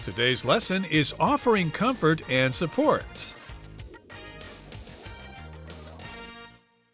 Today's lesson is offering comfort and support.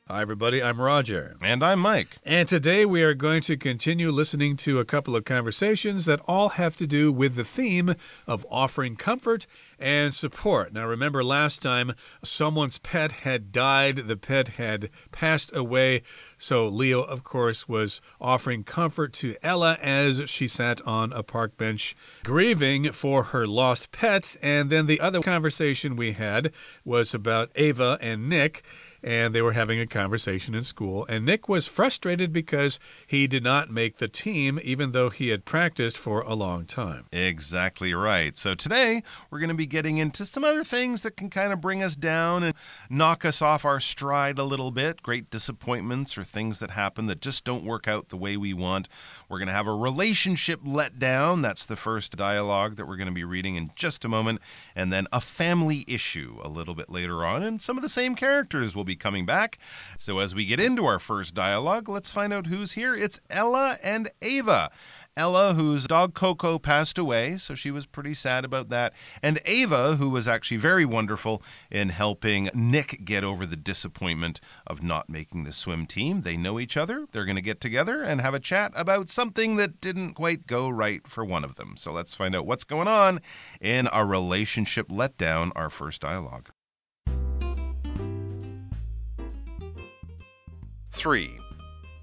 Hi, everybody. I'm Roger. And I'm Mike. And today we are going to continue listening to a couple of conversations that all have to do with the theme of offering comfort and support. Now, remember last time someone's pet had died. The pet had passed away. So Leo, of course, was offering comfort to Ella as she sat on a park bench grieving for her lost pet. And then the other conversation we had was about Ava and Nick. And they were having a conversation in school. And Nick was frustrated because he did not make the team, even though he had practiced for a long time. Exactly right. So today, we're going to be getting into some other things that can kind of bring us down and knock us off our stride a little bit. Great disappointments or things that happen that just don't work out the way we want. We're going to have a relationship letdown. That's the first dialogue that we're going to be reading in just a moment. And then a family issue a little bit later on. And some of the same characters will be coming back. So as we get into our first dialogue, let's find out who's here. It's Ella and Ava. Ella, whose dog Coco passed away, so she was pretty sad about that. And Ava, who was actually very wonderful in helping Nick get over the disappointment of not making the swim team. They know each other. They're going to get together and have a chat about something that didn't quite go right for one of them. So let's find out what's going on in a relationship letdown, our first dialogue. 3.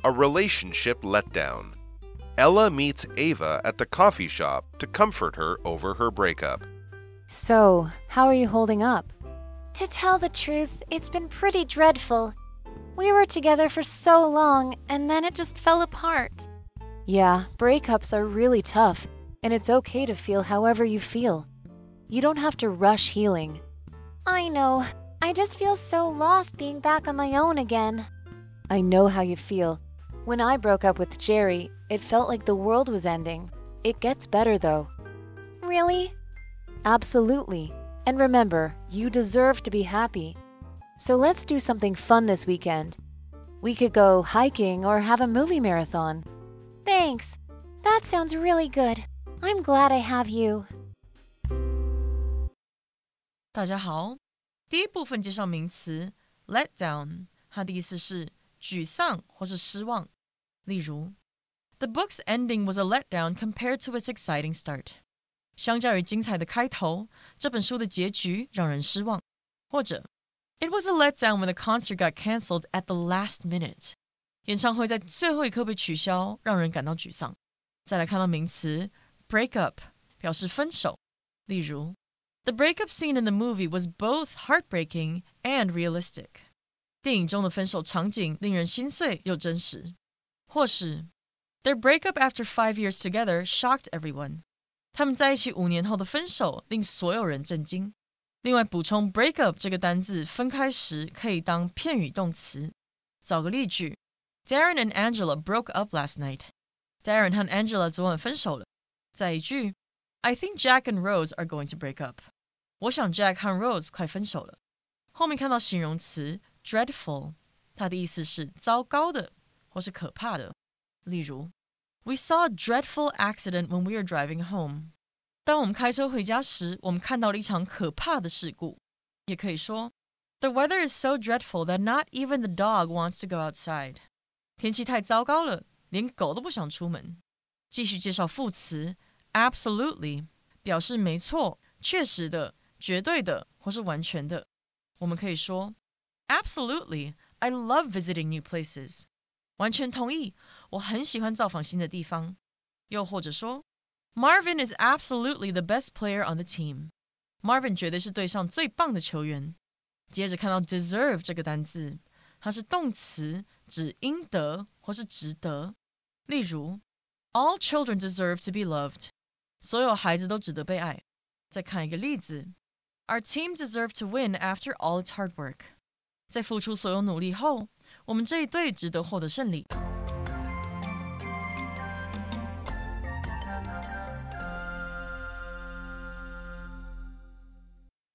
A relationship letdown. Ella meets Ava at the coffee shop to comfort her over her breakup. So, how are you holding up? To tell the truth, it's been pretty dreadful. We were together for so long, and then it just fell apart. Yeah, breakups are really tough, and it's okay to feel however you feel. You don't have to rush healing. I know. I just feel so lost being back on my own again. I know how you feel. When I broke up with Jerry, it felt like the world was ending. It gets better, though. Really? Absolutely. And remember, you deserve to be happy. So let's do something fun this weekend. We could go hiking or have a movie marathon. Thanks. That sounds really good. I'm glad I have you. 大家好，第一部分介绍名词 let down， 它的意思是沮丧或是失望。例如 The book's ending was a letdown compared to its exciting start. 相较于精彩的开头，这本书的结局让人失望。或者 It was a letdown when the concert got cancelled at the last minute. 演唱会在最后一刻被取消，让人感到沮丧。再来看到名词 break up， 表示分手。例如 The breakup scene in the movie was both heartbreaking and realistic. 电影中的分手场景令人心碎又真实。或是 Their breakup after 5 years together shocked everyone. 他们在一起5年后的分手令所有人震惊。另外补充 break up 这个单字分开时可以当片语动词。找个例句 Darren and Angela broke up last night. Darren 和 Angela 昨晚分手了。再一句 I think Jack and Rose are going to break up. 我想 Jack 和 Rose 快分手了。后面看到形容词dreadful， 它的意思是糟糕的或是可怕的。例如 We saw a dreadful accident when we were driving home. 当我们开车回家时，我们看到了一场可怕的事故。也可以说 The weather is so dreadful that not even the dog wants to go outside. 天气太糟糕了，连狗都不想出门。继续介绍副词 absolutely， 表示没错、确实的、绝对的或是完全的。我们可以说Absolutely, I love visiting new places. 完全同意，我很喜欢造访新的地方。又或者说 Marvin is absolutely the best player on the team. Marvin 绝对是队上最棒的球员。接着看到 deserve 这个单字，它是动词，指应得或是值得。例如 All children deserve to be loved. 所有孩子都值得被爱。再看一个例子 Our team deserved to win after all its hard work. 在付出所有努力后，我们这一队值得获得胜利。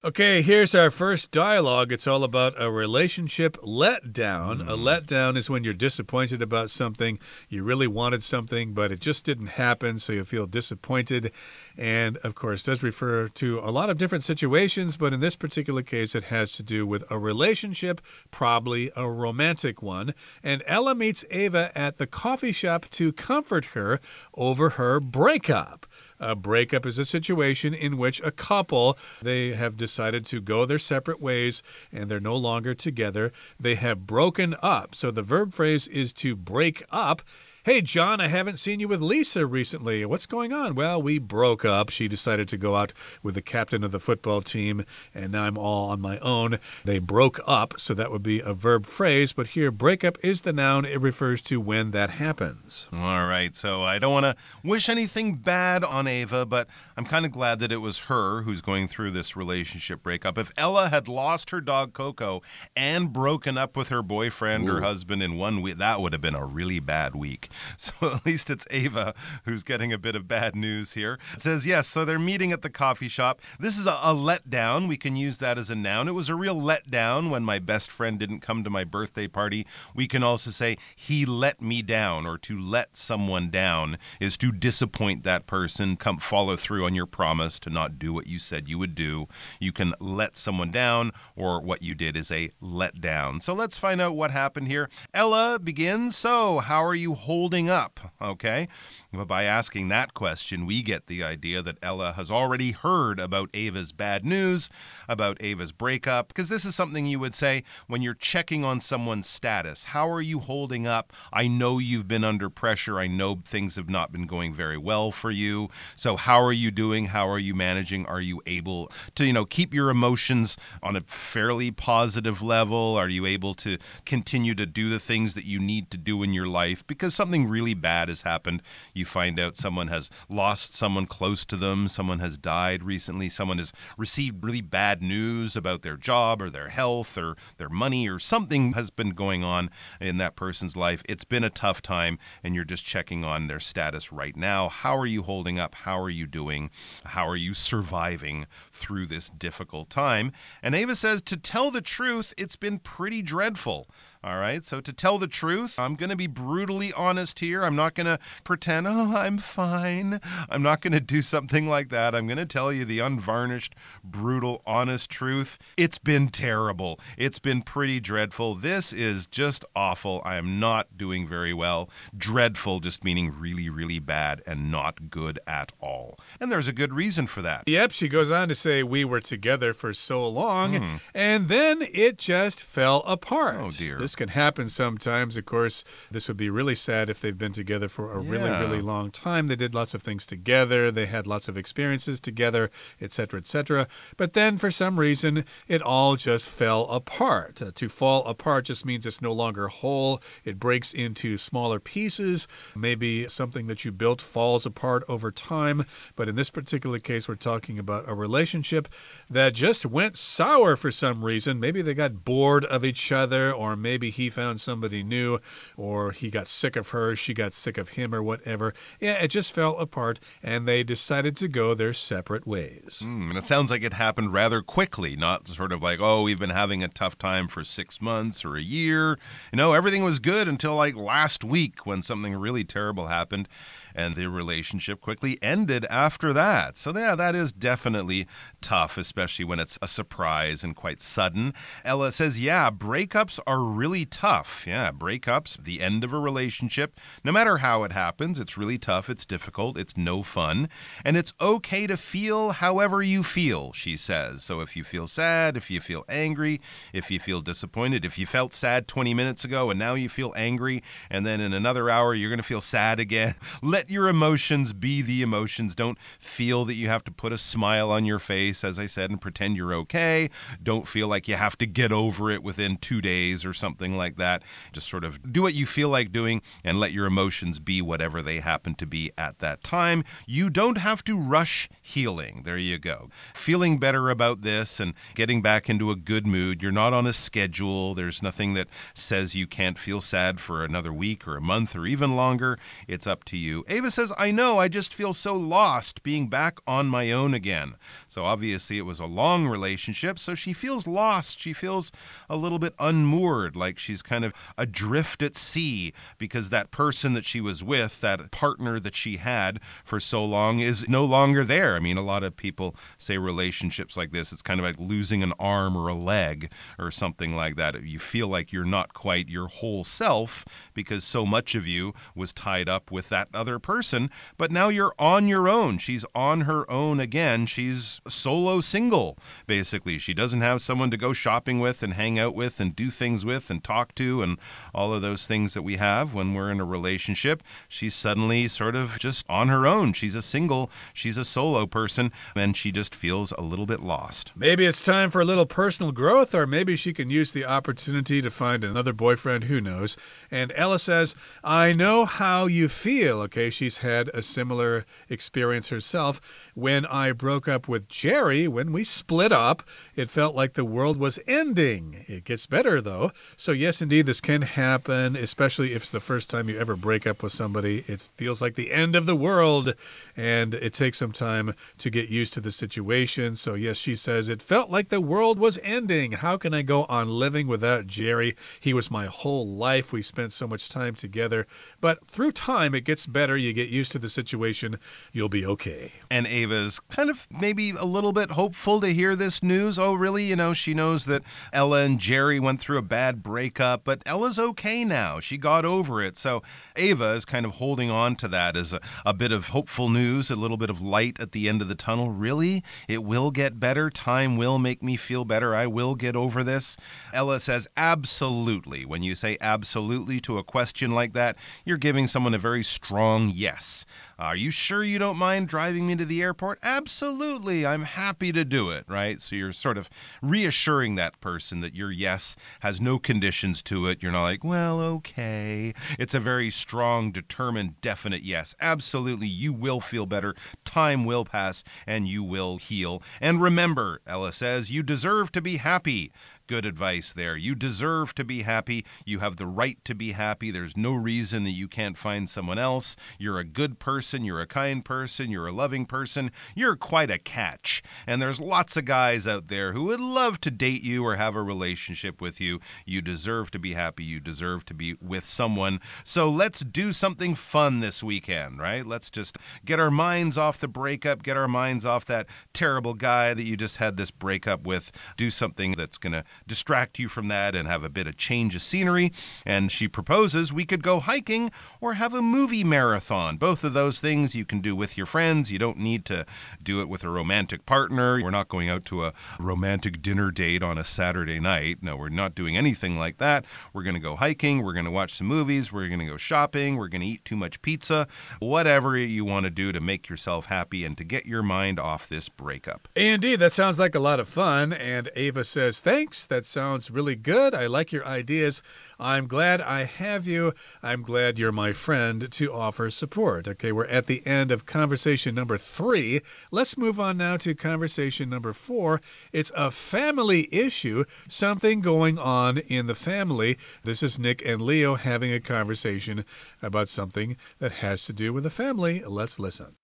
Okay, here's our first dialogue. It's all about a relationship letdown. A letdown is when you're disappointed about something. You really wanted something, but it just didn't happen, so you feel disappointed. And, of course, does refer to a lot of different situations, but in this particular case, it has to do with a relationship, probably a romantic one. And Ella meets Ava at the coffee shop to comfort her over her breakup. A breakup is a situation in which a couple, they have decided to go their separate ways and they're no longer together. They have broken up. So the verb phrase is to break up. Hey, John, I haven't seen you with Lisa recently. What's going on? Well, we broke up. She decided to go out with the captain of the football team, and now I'm all on my own. They broke up, so that would be a verb phrase, but here, breakup is the noun. It refers to when that happens. All right, so I don't want to wish anything bad on Ava, but I'm kind of glad that it was her who's going through this relationship breakup. If Ella had lost her dog Coco and broken up with her boyfriend or husband in 1 week, that would have been a really bad week. So at least it's Ava who's getting a bit of bad news here. It says, yes, so they're meeting at the coffee shop. This is a letdown. We can use that as a noun. It was a real letdown when my best friend didn't come to my birthday party. We can also say, he let me down, or to let someone down is to disappoint that person, come follow through on your promise to not do what you said you would do. You can let someone down, or what you did is a letdown. So let's find out what happened here. Ella begins, so how are you holding up? Okay, but by asking that question, we get the idea that Ella has already heard about Ava's bad news, about Ava's breakup, because this is something you would say when you're checking on someone's status. How are you holding up? I know you've been under pressure. I know things have not been going very well for you. So how are you doing? How are you managing? Are you able to, keep your emotions on a fairly positive level? Are you able to continue to do the things that you need to do in your life? Because something really bad has happened. You find out someone has lost someone close to them. Someone has died recently. Someone has received really bad news about their job or their health or their money, or something has been going on in that person's life. It's been a tough time, and you're just checking on their status right now. How are you holding up? How are you doing? How are you surviving through this difficult time? And Ava says, to tell the truth, it's been pretty dreadful. All right, so to tell the truth, I'm going to be brutally honest here. I'm not going to pretend, I'm fine. I'm not going to do something like that. I'm going to tell you the unvarnished, brutal, honest truth. It's been terrible. It's been pretty dreadful. This is just awful. I am not doing very well. Dreadful just meaning really, really bad and not good at all. And there's a good reason for that. Yep, she goes on to say we were together for so long, and then it just fell apart. Oh, dear. This can happen sometimes. Of course, this would be really sad if they've been together for a really, really long time. They did lots of things together. They had lots of experiences together, etc., etc. But then, for some reason, it all just fell apart. To fall apart just means it's no longer whole. It breaks into smaller pieces. Maybe something that you built falls apart over time. But in this particular case, we're talking about a relationship that just went sour for some reason. Maybe they got bored of each other, or maybe he found somebody new, or he got sick of her, she got sick of him, or whatever. Yeah, it just fell apart, and they decided to go their separate ways. And it sounds like it happened rather quickly, not sort of like, we've been having a tough time for 6 months or a year. Everything was good until like last week when something really terrible happened, and the relationship quickly ended after that. So yeah, that is definitely tough, especially when it's a surprise and quite sudden. Ella says, yeah, breakups are really tough. Yeah, breakups, the end of a relationship, no matter how it happens, it's really tough, it's difficult, it's no fun, and it's okay to feel however you feel, she says. So if you feel sad, if you feel angry, if you feel disappointed, if you felt sad 20 minutes ago and now you feel angry, and then in another hour you're going to feel sad again, let your emotions be the emotions. Don't feel that you have to put a smile on your face, as I said, and pretend you're okay. Don't feel like you have to get over it within 2 days or something something like that. Just sort of do what you feel like doing and let your emotions be whatever they happen to be at that time. You don't have to rush healing. There you go. Feeling better about this and getting back into a good mood. You're not on a schedule. There's nothing that says you can't feel sad for another week or a month or even longer. It's up to you. Ava says, I know, I just feel so lost being back on my own again. So obviously it was a long relationship, so she feels lost. She feels a little bit unmoored, like she's kind of adrift at sea because that person that she was with, that partner that she had for so long, is no longer there. I mean, a lot of people say relationships like this, it's kind of like losing an arm or a leg or something like that. You feel like you're not quite your whole self because so much of you was tied up with that other person, but now you're on your own. She's on her own again. She's solo single, basically. She doesn't have someone to go shopping with and hang out with and do things with and talk to and all of those things that we have when we're in a relationship. She's suddenly sort of just on her own. She's a single, she's a solo person, and she just feels a little bit lost. Maybe it's time for a little personal growth, or maybe she can use the opportunity to find another boyfriend, who knows. And Ella says, I know how you feel. Okay, she's had a similar experience herself. When I broke up with Jerry, when we split up, it felt like the world was ending. It gets better, though. So yes, indeed, this can happen, especially if it's the first time you ever break up with somebody. It feels like the end of the world, and it takes some time to get used to the situation. So yes, she says, it felt like the world was ending. How can I go on living without Jerry? He was my whole life. We spent so much time together. But through time, it gets better. You get used to the situation. You'll be okay. And Ava's kind of maybe a little bit hopeful to hear this news. Oh, really? You know, she knows that Ella and Jerry went through a bad breakup, but Ella's okay now. She got over it. So Ava is kind of holding on to that as a bit of hopeful news, a little bit of light at the end of the tunnel. Really? It will get better. Time will make me feel better. I will get over this. Ella says, absolutely. When you say absolutely to a question like that, you're giving someone a very strong yes. Are you sure you don't mind driving me to the airport? Absolutely. I'm happy to do it, right? So you're sort of reassuring that person that your yes has no conditions to it. You're not like, well, okay. It's a very strong, determined, definite yes. Absolutely, you will feel better. Time will pass and you will heal. And remember, Ella says, you deserve to be happy. Good advice there. You deserve to be happy. You have the right to be happy. There's no reason that you can't find someone else. You're a good person. You're a kind person. You're a loving person. You're quite a catch. And there's lots of guys out there who would love to date you or have a relationship with you. You deserve to be happy. You deserve to be with someone. So let's do something fun this weekend, right? Let's just get our minds off the breakup, get our minds off that terrible guy that you just had this breakup with. Do something that's going to distract you from that and have a bit of change of scenery. And she proposes we could go hiking or have a movie marathon. Both of those things you can do with your friends. You don't need to do it with a romantic partner. We're not going out to a romantic dinner date on a Saturday night. No, we're not doing anything like that. We're going to go hiking. We're going to watch some movies. We're going to go shopping. We're going to eat too much pizza. Whatever you want to do to make yourself happy and to get your mind off this breakup. Indeed, that sounds like a lot of fun. And Ava says, thanks. That sounds really good. I like your ideas. I'm glad I have you. I'm glad you're my friend to offer support. Okay, we're at the end of conversation number 3. Let's move on now to conversation number 4. It's a family issue, something going on in the family. This is Nick and Leo having a conversation about something that has to do with the family. Let's listen.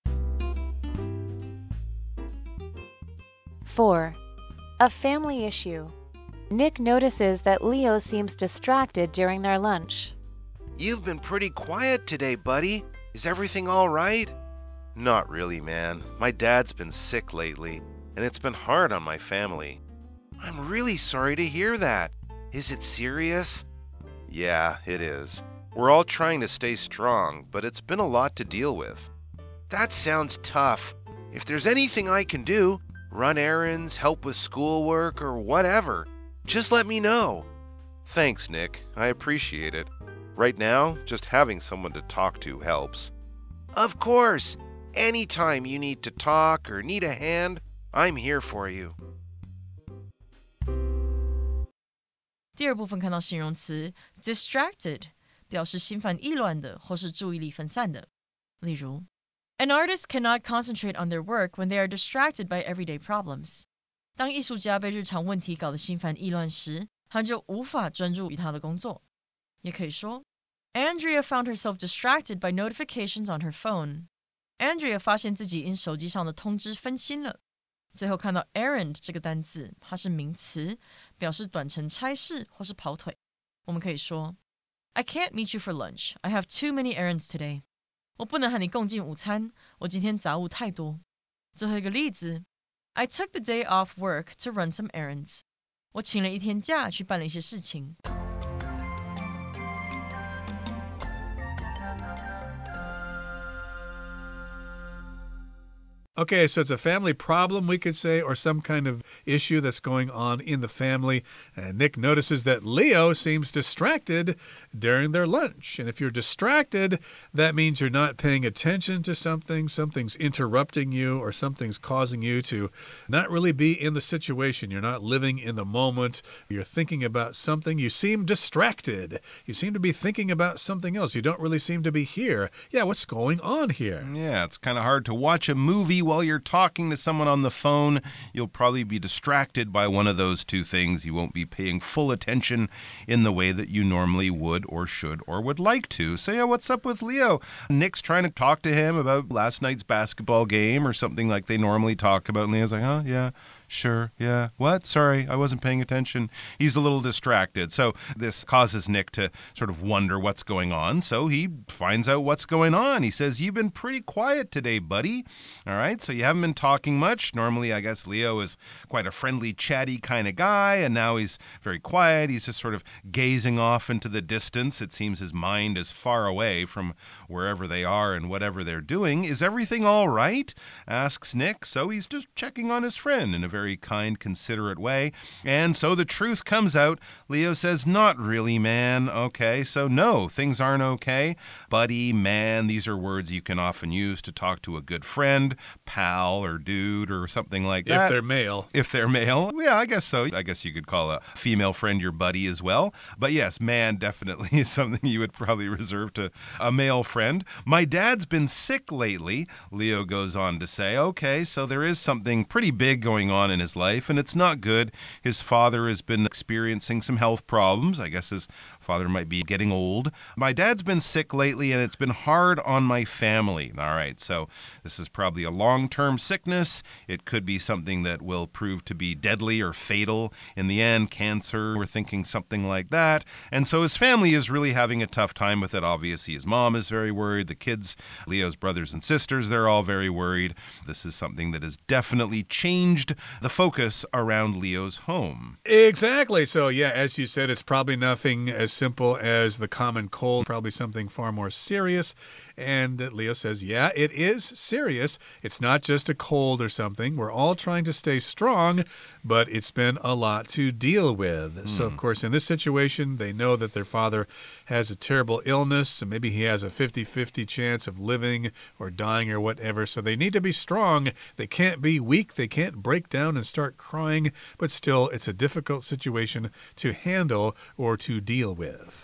4. A family issue. Nick notices that Leo seems distracted during their lunch. You've been pretty quiet today, buddy. Is everything all right? Not really, man. My dad's been sick lately, and it's been hard on my family. I'm really sorry to hear that. Is it serious? Yeah, it is. We're all trying to stay strong, but it's been a lot to deal with. That sounds tough. If there's anything I can do, run errands, help with schoolwork, or whatever, just let me know. Thanks, Nick. I appreciate it. Right now, just having someone to talk to helps. Of course. Anytime you need to talk or need a hand, I'm here for you. 第二部分看到形容词 distracted， 表示心烦意乱的或是注意力分散的。例如 An artist cannot concentrate on their work when they are distracted by everyday problems. 当艺术家被日常问题搞得心烦意乱时，他就无法专注于他的工作。也可以说 Andrea found herself distracted by notifications on her phone. Andrea 发现自己因手机上的通知分心了。最后看到 errand 这个单字，它是名词，表示短程差事或是跑腿。我们可以说 I can't meet you for lunch. I have too many errands today. 我不能和你共进午餐，我今天杂物太多。最后一个例子 I took the day off work to run some errands. 我请了一天假去办了一些事情。Okay, so it's a family problem, we could say, or some kind of issue that's going on in the family. And Nick notices that Leo seems distracted during their lunch. And if you're distracted, that means you're not paying attention to something, something's interrupting you, or something's causing you to not really be in the situation. You're not living in the moment. You're thinking about something. You seem distracted. You seem to be thinking about something else. You don't really seem to be here. Yeah, what's going on here? Yeah, it's kind of hard to watch a movie while you're talking to someone on the phone. You'll probably be distracted by one of those two things. You won't be paying full attention in the way that you normally would or should or would like to. So yeah, what's up with Leo? Nick's trying to talk to him about last night's basketball game or something like they normally talk about. And Leo's like, oh, yeah. Sure, yeah. What? Sorry, I wasn't paying attention. He's a little distracted. So this causes Nick to sort of wonder what's going on. So he finds out what's going on. He says, you've been pretty quiet today, buddy. All right, so you haven't been talking much. Normally, I guess Leo is quite a friendly, chatty kind of guy, and now he's very quiet. He's just sort of gazing off into the distance. It seems his mind is far away from wherever they are and whatever they're doing. Is everything all right? Asks Nick. So he's just checking on his friend in a very kind, considerate way. And so the truth comes out. Leo says, not really, man. Okay, so no, things aren't okay. Buddy, man, these are words you can often use to talk to a good friend, pal, or dude, or something like that. If they're male. If they're male. Yeah, I guess so. I guess you could call a female friend your buddy as well. But yes, man definitely is something you would probably reserve to a male friend. My dad's been sick lately, Leo goes on to say. Okay, so there is something pretty big going on in his life, and it's not good. His father has been experiencing some health problems. I guess his father might be getting old. My dad's been sick lately, and it's been hard on my family. All right, so this is probably a long-term sickness. It could be something that will prove to be deadly or fatal in the end, cancer. We're thinking something like that. And so his family is really having a tough time with it. Obviously, his mom is very worried. The kids, Leo's brothers and sisters, they're all very worried. This is something that has definitely changed the focus around Leo's home. Exactly. So, yeah, as you said, it's probably nothing as simple as the common cold, probably something far more serious. And Leo says, yeah, it is serious. It's not just a cold or something. We're all trying to stay strong, but it's been a lot to deal with. So, of course, in this situation, they know that their father has a terrible illness, and maybe he has a 50-50 chance of living or dying or whatever. So they need to be strong. They can't be weak. They can't break down and start crying. But still, it's a difficult situation to handle or to deal with.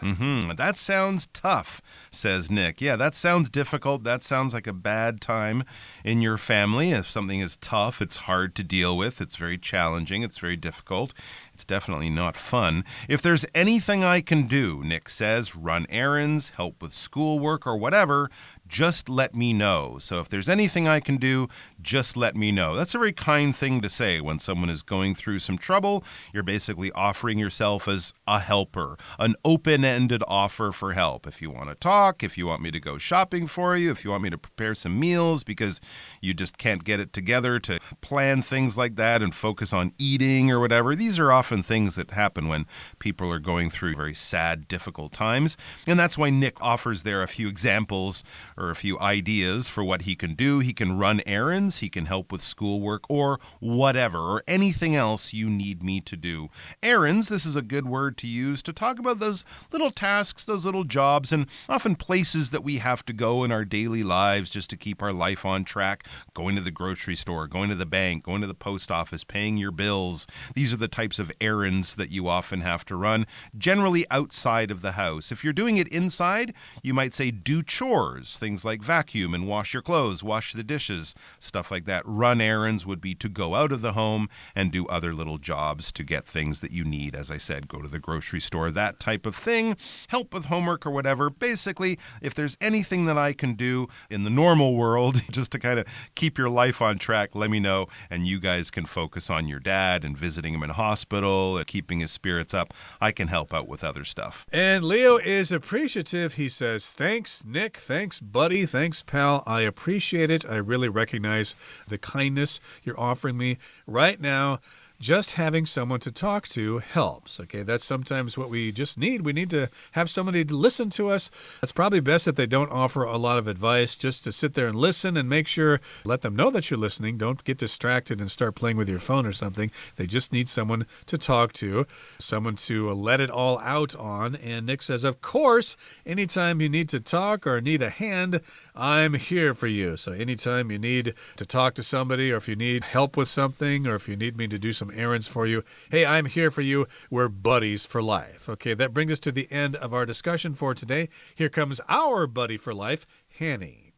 That sounds tough, says Nick. Yeah, that sounds difficult. That sounds like a bad time in your family. If something is tough, it's hard to deal with. It's very challenging. It's very difficult. It's definitely not fun. If there's anything I can do, Nick says, run errands, help with schoolwork, or whatever, just let me know. So if there's anything I can do, just let me know. That's a very kind thing to say when someone is going through some trouble. You're basically offering yourself as a helper, an open-ended offer for help. If you want to talk, if you want me to go shopping for you, if you want me to prepare some meals because you just can't get it together to plan things like that and focus on eating or whatever. These are often things that happen when people are going through very sad, difficult times. And that's why Nick offers there a few examples or a few ideas for what he can do. He can run errands, he can help with schoolwork, or whatever, or anything else you need me to do. Errands, this is a good word to use to talk about those little tasks, those little jobs, and often places that we have to go in our daily lives just to keep our life on track. Going to the grocery store, going to the bank, going to the post office, paying your bills. These are the types of errands that you often have to run, generally outside of the house. If you're doing it inside, you might say do chores, things like vacuum and wash your clothes, wash the dishes, stuff like that. Run errands would be to go out of the home and do other little jobs to get things that you need. As I said, go to the grocery store, that type of thing. Help with homework or whatever. Basically, if there's anything that I can do in the normal world just to kind of keep your life on track, let me know, and you guys can focus on your dad and visiting him in hospital and keeping his spirits up. I can help out with other stuff. And Leo is appreciative. He says, thanks, Nick. Thanks, buddy. Thanks, pal. I appreciate it. I really recognize the kindness you're offering me right now. Just having someone to talk to helps, okay? That's sometimes what we just need. We need to have somebody to listen to us. It's probably best that they don't offer a lot of advice, just to sit there and listen and make sure, let them know that you're listening. Don't get distracted and start playing with your phone or something. They just need someone to talk to, someone to let it all out on. And Nick says, of course, anytime you need to talk or need a hand, I'm here for you. So anytime you need to talk to somebody, or if you need help with something, or if you need me to do some errands for you, hey, I'm here for you. We're buddies for life. Okay, that brings us to the end of our discussion for today. Here comes our buddy for life, Hanny.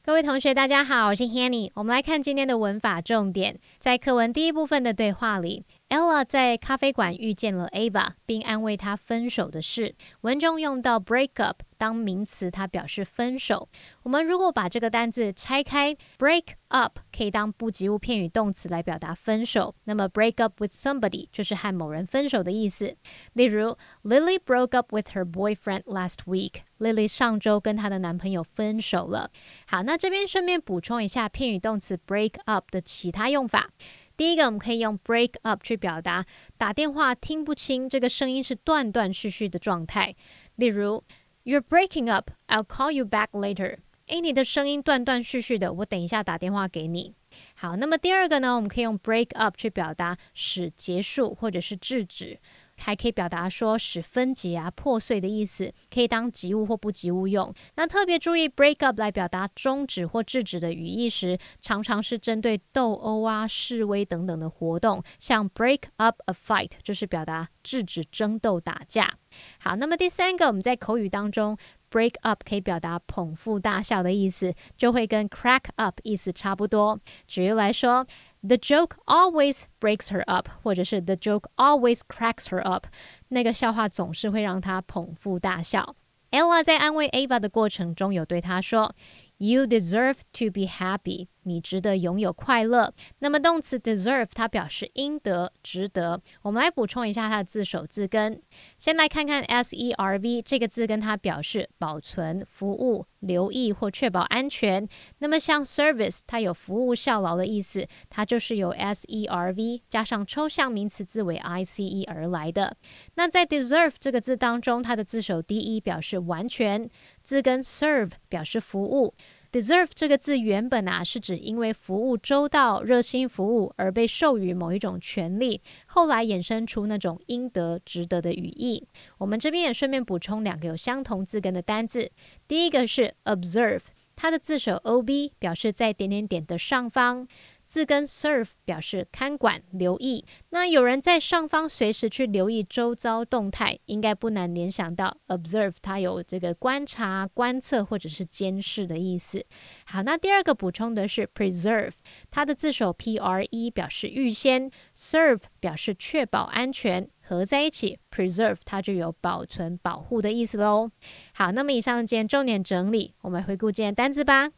各位同学大家好，我是 Hanny。 我们来看今天的文法重点。在课文第一部分的对话里， Ella 在咖啡馆遇见了 Ava， 并安慰她分手的事。文中用到 break up 当名词，它表示分手。我们如果把这个单字拆开， break up 可以当不及物片语动词来表达分手。那么 break up with somebody 就是和某人分手的意思。例如 Lily broke up with her boyfriend last week。 Lily 上周跟她的男朋友分手了。好，那这边顺便补充一下片语动词 break up 的其他用法。第一个，我们可以用 break up 去表达打电话听不清，这个声音是断断续续的状态。例如 You're breaking up, I'll call you back later。 你的声音断断续续的，我等一下打电话给你。好，那么第二个呢，我们可以用 break up 去表达使结束或者是制止，还可以表达说使分解啊、破碎的意思，可以当及物或不及物用。那特别注意 break up 来表达终止或制止的语义时，常常是针对斗殴啊、示威等等的活动，像 break up a fight 就是表达制止争斗打架。好，那么第三个，我们在口语当中break up 可以表达捧腹大笑的意思，就会跟 crack up 意思差不多。举例来说 The joke always breaks her up， 或者是 The joke always cracks her up， 那个笑话总是会让她捧腹大笑。Ella 在安慰 Ava 的过程中有对她说 You deserve to be happy， 你值得拥有快乐。那么动词 deserve 它表示应得、值得。我们来补充一下它的字首字根。先来看看 serve 这个字根，它表示保存、服务、留意或确保安全。那么像 service 它有服务效劳的意思，它就是由 serve 加上抽象名词字尾 ice 而来的。那在 deserve 这个字当中，它的字首 de 表示完全，字根 serve 表示服务。Deserve 这个字原本是指因为服务周到、热心服务而被授予某一种权利，后来衍生出那种应得、值得的语义。我们这边也顺便补充两个有相同字根的单字。第一个是 observe， 它的字首 ob 表示在点点点的上方，字根 serve 表示看管、留意。那有人在上方随时去留意周遭动态，应该不难联想到 observe 它有这个观察、观测或者是监视的意思。好，那第二个补充的是 preserve， 它的字首 pre 表示预先， serve 表示确保安全，合在一起 preserve 它就有保存、保护的意思咯。好，那么以上今天重点整理，我们回顾今天单字吧。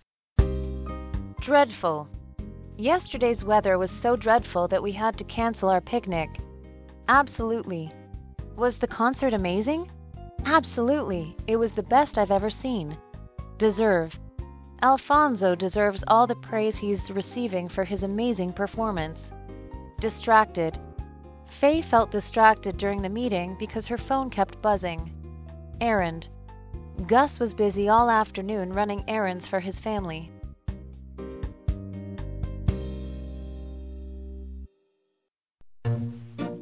Dreadful. Yesterday's weather was so dreadful that we had to cancel our picnic. Absolutely. Was the concert amazing? Absolutely. It was the best I've ever seen. Deserve. Alfonso deserves all the praise he's receiving for his amazing performance. Distracted. Faye felt distracted during the meeting because her phone kept buzzing. Errand. Gus was busy all afternoon running errands for his family.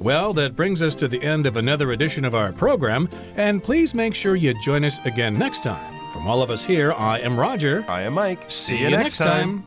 Well, that brings us to the end of another edition of our program, and please make sure you join us again next time. From all of us here, I am Roger. I am Mike. See you next time.